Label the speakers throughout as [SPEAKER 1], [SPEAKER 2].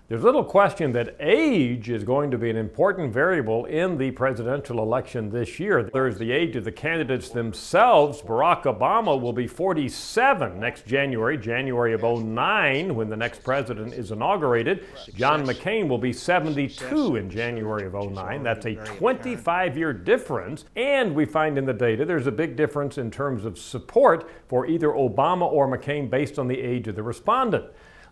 [SPEAKER 1] There's little question that age is going to be an important variable in the presidential election this year. There's the age of the candidates themselves. Barack Obama will be 47 next January of 2009, when the next president is inaugurated. John McCain will be 72 in January of 2009. That's a 25-year difference. And we find in the data there's a big difference in terms of support for either Obama or McCain based on the age of the respondent.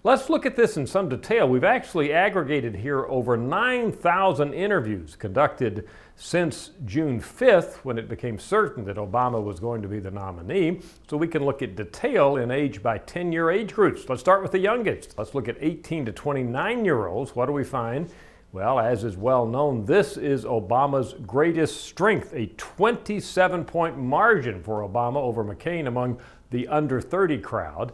[SPEAKER 1] Let's look at this in some detail. We've actually aggregated here over 9,000 interviews conducted since June 5th, when it became certain that Obama was going to be the nominee, so we can look at detail in age by 10-year age groups. Let's start with the youngest. Let's look at 18 to 29-year-olds. What do we find? Well, as is well known, this is Obama's greatest strength, a 27-point margin for Obama over McCain among the under 30 crowd.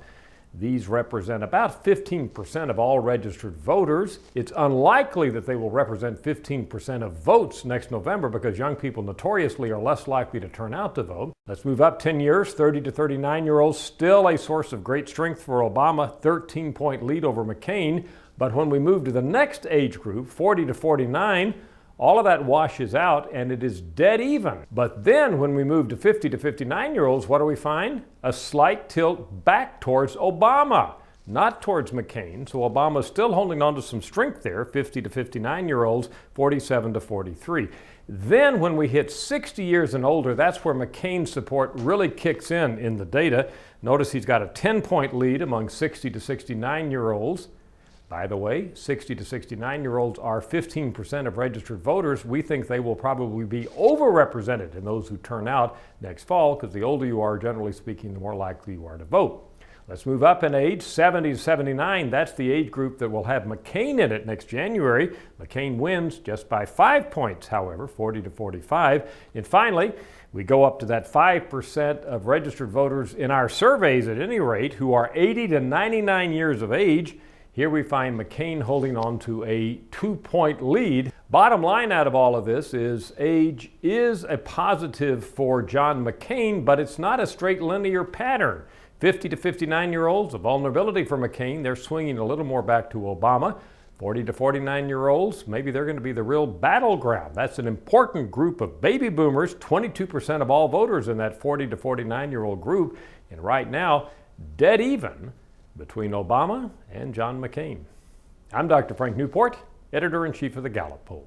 [SPEAKER 1] These represent about 15% of all registered voters. It's unlikely that they will represent 15% of votes next November because young people notoriously are less likely to turn out to vote. Let's move up 10 years, 30 to 39-year-olds, still a source of great strength for Obama, 13-point lead over McCain. But when we move to the next age group, 40 to 49, all of that washes out and it is dead even. But then when we move to 50 to 59-year-olds, what do we find? A slight tilt back towards Obama, not towards McCain. So Obama's still holding on to some strength there, 50 to 59-year-olds, 47 to 43. Then when we hit 60 years and older, that's where McCain's support really kicks in the data. Notice he's got a 10-point lead among 60 to 69-year-olds. By the way, 60 to 69-year-olds are 15% of registered voters. We think they will probably be overrepresented in those who turn out next fall, because the older you are, generally speaking, the more likely you are to vote. Let's move up in age, 70 to 79. That's the age group that will have McCain in it next January. McCain wins just by 5 points, however, 40 to 45. And finally, we go up to that 5% of registered voters in our surveys, at any rate, who are 80 to 99 years of age. Here we find McCain holding on to a 2-point lead. Bottom line out of all of this is age is a positive for John McCain, but it's not a straight linear pattern. 50 to 59-year-olds, a vulnerability for McCain. They're swinging a little more back to Obama. 40 to 49-year-olds, maybe they're going to be the real battleground. That's an important group of baby boomers, 22% of all voters in that 40 to 49-year-old group. And right now, dead even between Obama and John McCain. I'm Dr. Frank Newport, editor-in-chief of the Gallup poll.